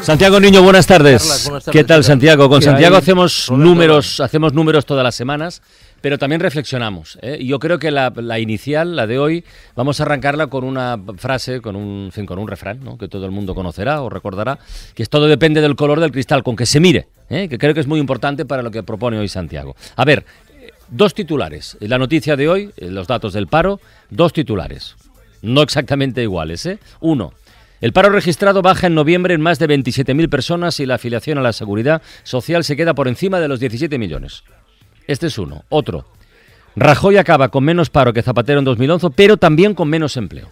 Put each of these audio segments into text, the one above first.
Santiago Niño, buenas tardes. Carlas, buenas tardes. ¿Qué tal, Santiago? Con Santiago hay? hacemos números todas las semanas, pero también reflexionamos. Y yo creo que la inicial, la de hoy, vamos a arrancarla con una frase, con un refrán, ¿no?, que todo el mundo conocerá o recordará, que es: todo depende del color del cristal con que se mire, que creo que es muy importante para lo que propone hoy Santiago. A ver, dos titulares. La noticia de hoy, los datos del paro, dos titulares, no exactamente iguales. Uno: el paro registrado baja en noviembre en más de 27.000 personas y la afiliación a la Seguridad Social se queda por encima de los 17 millones. Este es uno. Otro: Rajoy acaba con menos paro que Zapatero en 2011, pero también con menos empleo.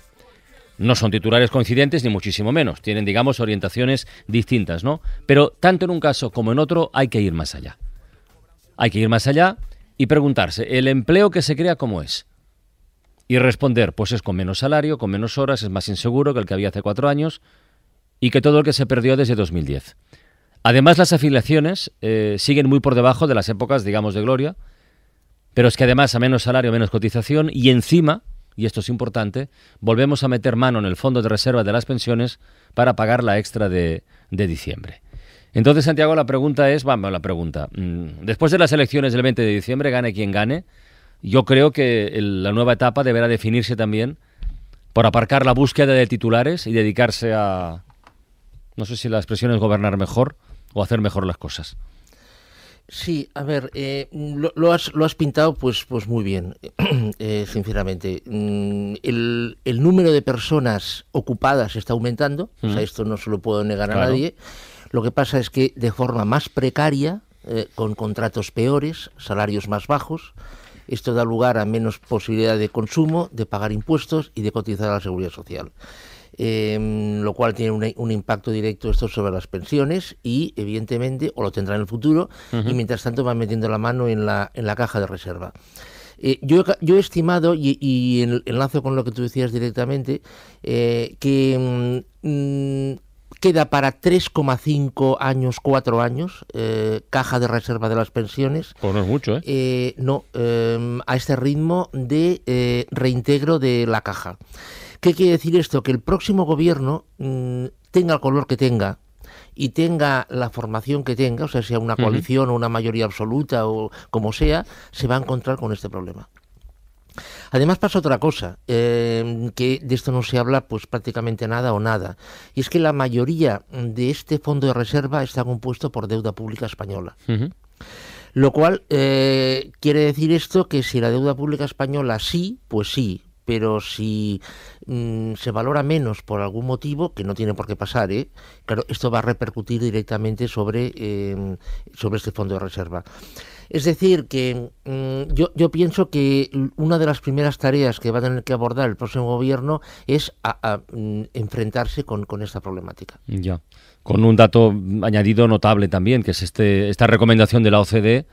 No son titulares coincidentes ni muchísimo menos. Tienen, digamos, orientaciones distintas, ¿no? Pero tanto en un caso como en otro hay que ir más allá. Hay que ir más allá y preguntarse: ¿el empleo que se crea cómo es? Y responder: pues es con menos salario, con menos horas, es más inseguro que el que había hace 4 años y que todo lo que se perdió desde 2010. Además, las afiliaciones siguen muy por debajo de las épocas, digamos, de gloria, pero es que además a menos salario, menos cotización y encima, y esto es importante, volvemos a meter mano en el fondo de reserva de las pensiones para pagar la extra de diciembre. Entonces, Santiago, la pregunta, después de las elecciones del 20 de diciembre, gane quien gane, yo creo que la nueva etapa deberá definirse también por aparcar la búsqueda de titulares y dedicarse a, no sé si la expresión es gobernar mejor o hacer mejor las cosas. Sí, a ver, lo has pintado pues muy bien, sinceramente. El número de personas ocupadas está aumentando, o sea, esto no se lo puedo negar a nadie. Lo que pasa es que de forma más precaria, con contratos peores, salarios más bajos. Esto da lugar a menos posibilidad de consumo, de pagar impuestos y de cotizar a la Seguridad Social. Lo cual tiene un impacto directo esto sobre las pensiones y, evidentemente, o lo tendrá en el futuro, y mientras tanto van metiendo la mano en la caja de reserva. Yo he estimado, y enlazo con lo que tú decías directamente, que queda para 3,5 años, 4 años, caja de reserva de las pensiones. Pues no es mucho, ¿eh? A este ritmo de reintegro de la caja. ¿Qué quiere decir esto? Que el próximo gobierno, tenga el color que tenga y tenga la formación que tenga, o sea una coalición o una mayoría absoluta o como sea, se va a encontrar con este problema. Además pasa otra cosa, que de esto no se habla pues prácticamente nada o nada, y es que la mayoría de este fondo de reserva está compuesto por deuda pública española. Lo cual quiere decir esto que si la deuda pública española sí, pues sí, pero si se valora menos por algún motivo, que no tiene por qué pasar, claro, esto va a repercutir directamente sobre este fondo de reserva. Es decir, que yo pienso que una de las primeras tareas que va a tener que abordar el próximo gobierno es enfrentarse con esta problemática. Ya, con un dato añadido notable también, que es esta recomendación de la OCDE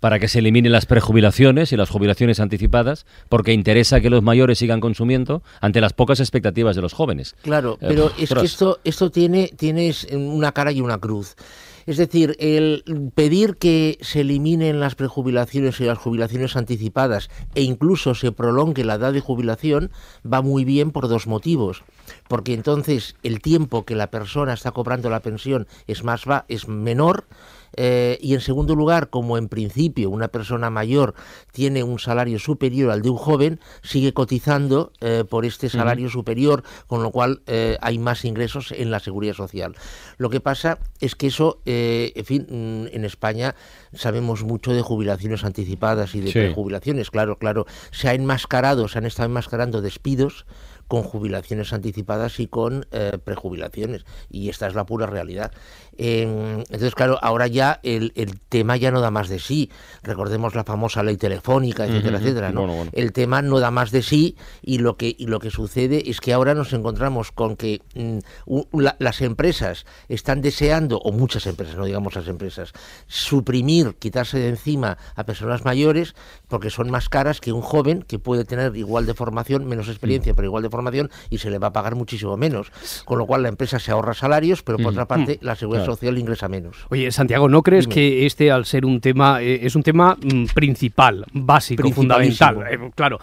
para que se eliminen las prejubilaciones y las jubilaciones anticipadas, porque interesa que los mayores sigan consumiendo ante las pocas expectativas de los jóvenes. Claro, pero es que esto tiene una cara y una cruz. Es decir, el pedir que se eliminen las prejubilaciones y las jubilaciones anticipadas e incluso se prolongue la edad de jubilación va muy bien por dos motivos. Porque entonces el tiempo que la persona está cobrando la pensión es menor. Y en segundo lugar, como en principio una persona mayor tiene un salario superior al de un joven, sigue cotizando por este salario superior, con lo cual hay más ingresos en la Seguridad Social. Lo que pasa es que eso, en fin, en España sabemos mucho de jubilaciones anticipadas y de prejubilaciones, claro, se han estado enmascarando despidos con jubilaciones anticipadas y con prejubilaciones, y esta es la pura realidad. Entonces, claro, ahora ya el tema ya no da más de sí. Recordemos la famosa ley telefónica, etcétera, etcétera, ¿no? Bueno. El tema no da más de sí, y lo que sucede es que ahora nos encontramos con que las empresas están deseando, o muchas empresas, no digamos las empresas, quitarse de encima a personas mayores porque son más caras que un joven que puede tener igual de formación, menos experiencia, pero igual de formación, formación y se le va a pagar muchísimo menos. Con lo cual la empresa se ahorra salarios, pero por otra parte la seguridad social ingresa menos. Oye, Santiago, ¿no crees que este, al ser un tema, es un tema principal, básico, fundamental? Claro,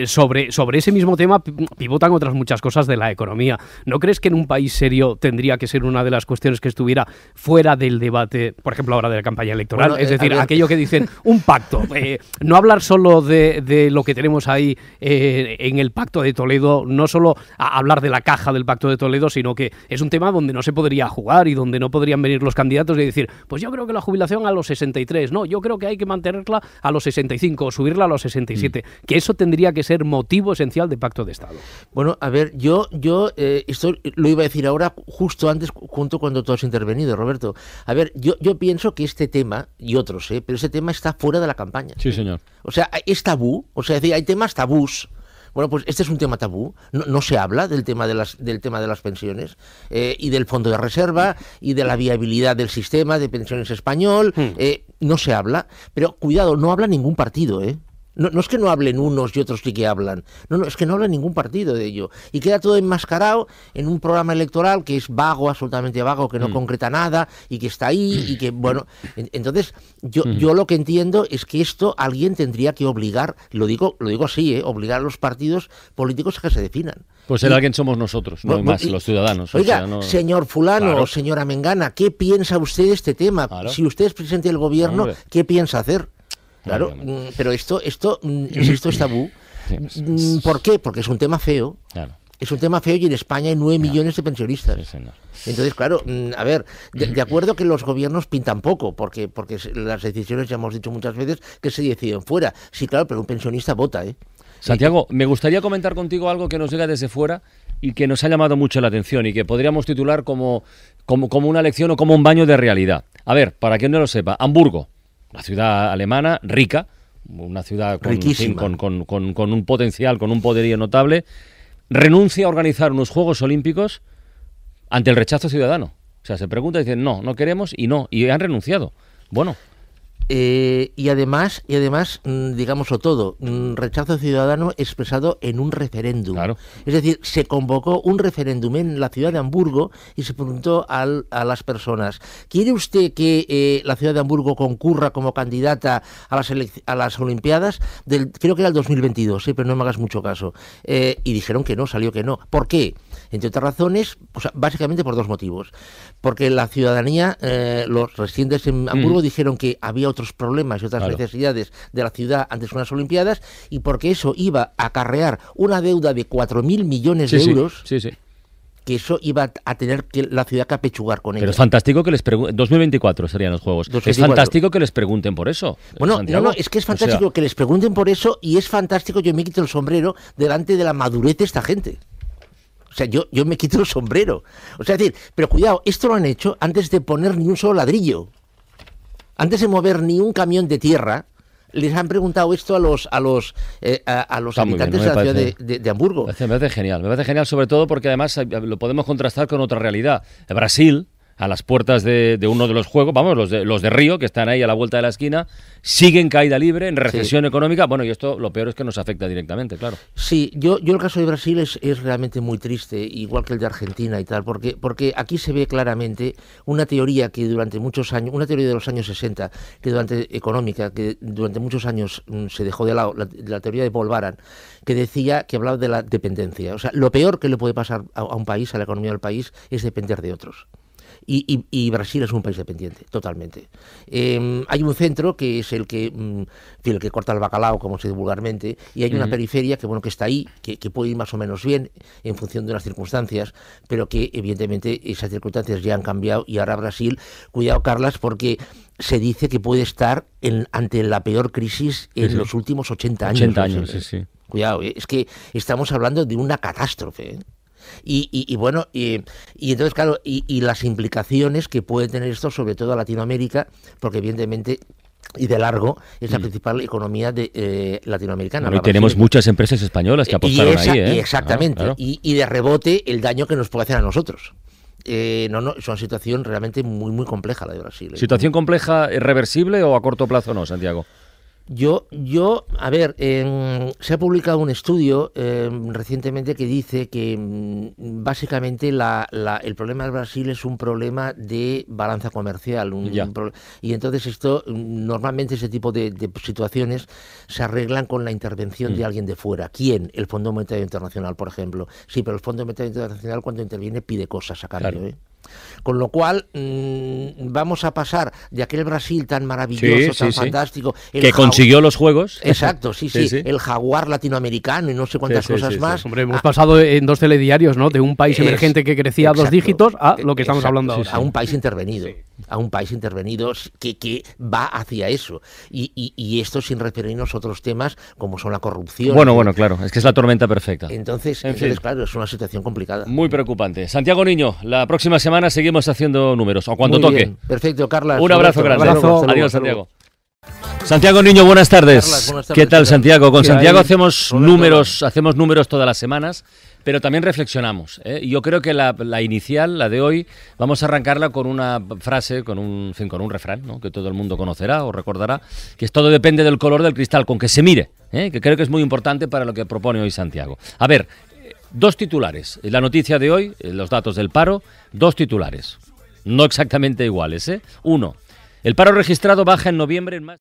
sobre ese mismo tema pivotan otras muchas cosas de la economía. ¿No crees que en un país serio tendría que ser una de las cuestiones que estuviera fuera del debate, por ejemplo, ahora de la campaña electoral? Es decir, aquello que dicen, un pacto. No hablar solo de lo que tenemos ahí en el Pacto de Toledo, no solo hablar de la caja del Pacto de Toledo, sino que es un tema donde no se podría jugar y donde no podrían venir los candidatos y decir, pues yo creo que la jubilación a los 63, no, yo creo que hay que mantenerla a los 65 o subirla a los 67, que eso tendría que ser motivo esencial de Pacto de Estado. Bueno, a ver, yo esto lo iba a decir ahora justo antes, junto cuando tú has intervenido, Roberto. A ver, yo pienso que este tema, y otros, pero ese tema está fuera de la campaña. Sí, señor. O sea, es tabú, o sea, hay temas tabús. Bueno, pues este es un tema tabú. No se habla del tema de las pensiones y del fondo de reserva y de la viabilidad del sistema de pensiones español. No se habla, pero cuidado, no habla ningún partido, No es que no hablen unos y otros sí que hablan. No, es que no habla ningún partido de ello. Y queda todo enmascarado en un programa electoral que es vago, absolutamente vago, que no concreta nada y que está ahí y que, bueno... Entonces, yo lo que entiendo es que esto alguien tendría que obligar, lo digo así, obligar a los partidos políticos a que se definan. Pues el alguien somos nosotros, no más, los ciudadanos. Oiga, señor fulano o señora Mengana, ¿qué piensa usted de este tema? Claro. Si usted es presidente del gobierno, ¿qué piensa hacer? Claro, pero esto, insisto, es tabú. ¿Por qué? Porque es un tema feo. Claro. Es un tema feo y en España hay 9 millones de pensionistas. Sí, entonces, claro, a ver, de acuerdo que los gobiernos pintan poco, porque las decisiones, ya hemos dicho muchas veces, que se deciden fuera. Sí, claro, pero un pensionista vota, Santiago, me gustaría comentar contigo algo que nos llega desde fuera y que nos ha llamado mucho la atención y que podríamos titular como una lección o como un baño de realidad. A ver, para quien no lo sepa, Hamburgo. Una ciudad alemana rica, una ciudad con un potencial, con un poderío notable, renuncia a organizar unos Juegos Olímpicos ante el rechazo ciudadano. O sea, se pregunta y dicen, no queremos y han renunciado. Bueno. Y además, digámoslo todo, rechazo ciudadano expresado en un referéndum. Claro. Es decir, se convocó un referéndum en la ciudad de Hamburgo y se preguntó a las personas, ¿quiere usted que la ciudad de Hamburgo concurra como candidata a las Olimpiadas? Creo que era el 2022, pero no me hagas mucho caso. Y dijeron que no, salió que no. ¿Por qué? Entre otras razones, básicamente por dos motivos. Porque la ciudadanía, los residentes en Hamburgo dijeron que había otros problemas y otras necesidades de la ciudad antes de unas Olimpiadas y porque eso iba a acarrear una deuda de 4.000 millones de euros. Sí. Que eso iba a tener que la ciudad que apechugar con ello. Pero es fantástico que les pregunten. 2024 serían los Juegos. 2024. Es fantástico que les pregunten por eso. Bueno, Santiago. Es que es fantástico que les pregunten por eso y es fantástico, yo me quito el sombrero delante de la madurez de esta gente. O sea, yo me quito el sombrero. O sea, es decir, pero cuidado, esto lo han hecho antes de poner ni un solo ladrillo. Antes de mover ni un camión de tierra, les han preguntado esto a los habitantes de la ciudad de Hamburgo. Me parece genial sobre todo porque además lo podemos contrastar con otra realidad. Brasil, a las puertas de uno de los juegos, vamos, los de Río, que están ahí a la vuelta de la esquina, siguen caída libre, en recesión económica. Bueno, y esto lo peor es que nos afecta directamente, claro. Sí, yo el caso de Brasil es realmente muy triste, igual que el de Argentina y tal, porque aquí se ve claramente una teoría que durante muchos años, una teoría de los años 60, económica, que durante muchos años se dejó de lado, la teoría de Paul Baran, que hablaba de la dependencia. O sea, lo peor que le puede pasar a un país, a la economía del país, es depender de otros. Y Brasil es un país dependiente, totalmente. Hay un centro que es el que corta el bacalao, como se dice vulgarmente, y hay una periferia que está ahí, que puede ir más o menos bien en función de las circunstancias, pero que evidentemente esas circunstancias ya han cambiado y ahora Brasil, cuidado Carlas, porque se dice que puede estar ante la peor crisis en los últimos 80 años. 80 años, sí. Cuidado, es que estamos hablando de una catástrofe, Y entonces, claro, y las implicaciones que puede tener esto, sobre todo a Latinoamérica, porque evidentemente, y de largo, es la principal economía latinoamericana. Bueno, y tenemos muchas empresas españolas que apostaron ahí. Exactamente, claro. Y de rebote el daño que nos puede hacer a nosotros. Es una situación realmente muy, muy compleja la de Brasil. ¿Situación compleja, reversible o a corto plazo no, Santiago? A ver, se ha publicado un estudio recientemente que dice que básicamente el problema del Brasil es un problema de balanza comercial. Y entonces normalmente ese tipo de situaciones se arreglan con la intervención de alguien de fuera. ¿Quién? El Fondo Monetario Internacional, por ejemplo. Sí, pero el Fondo Monetario Internacional cuando interviene pide cosas a cambio, claro. Con lo cual vamos a pasar de aquel Brasil tan maravilloso, tan fantástico, que consiguió los Juegos. Exacto, sí, el jaguar latinoamericano y no sé cuántas cosas más. Hombre, hemos pasado en 2 telediarios, ¿no? De un país emergente que crecía a 2 dígitos a lo que estamos hablando ahora. A un país intervenido, a un país intervenido que va hacia eso. Y esto sin referirnos a otros temas como son la corrupción. Bueno, claro, es que es la tormenta perfecta. Entonces, claro, es una situación complicada. Muy preocupante. Santiago Niño, la próxima semana seguimos haciendo números, o cuando Muy toque. Bien. Perfecto, Carlas. Un abrazo grande. Saludos. Adiós, Santiago. Santiago Niño, buenas tardes. Carlas, buenas tardes. ¿Qué tal, Santiago? Con Santiago hacemos números todas las semanas, pero también reflexionamos. Yo creo que la inicial, la de hoy, vamos a arrancarla con una frase, con un refrán, ¿no? Que todo el mundo conocerá o recordará, que es: todo depende del color del cristal con que se mire, que creo que es muy importante para lo que propone hoy Santiago. A ver, 2 titulares. La noticia de hoy, los datos del paro, 2 titulares. No exactamente iguales, 1. El paro registrado baja en noviembre en más...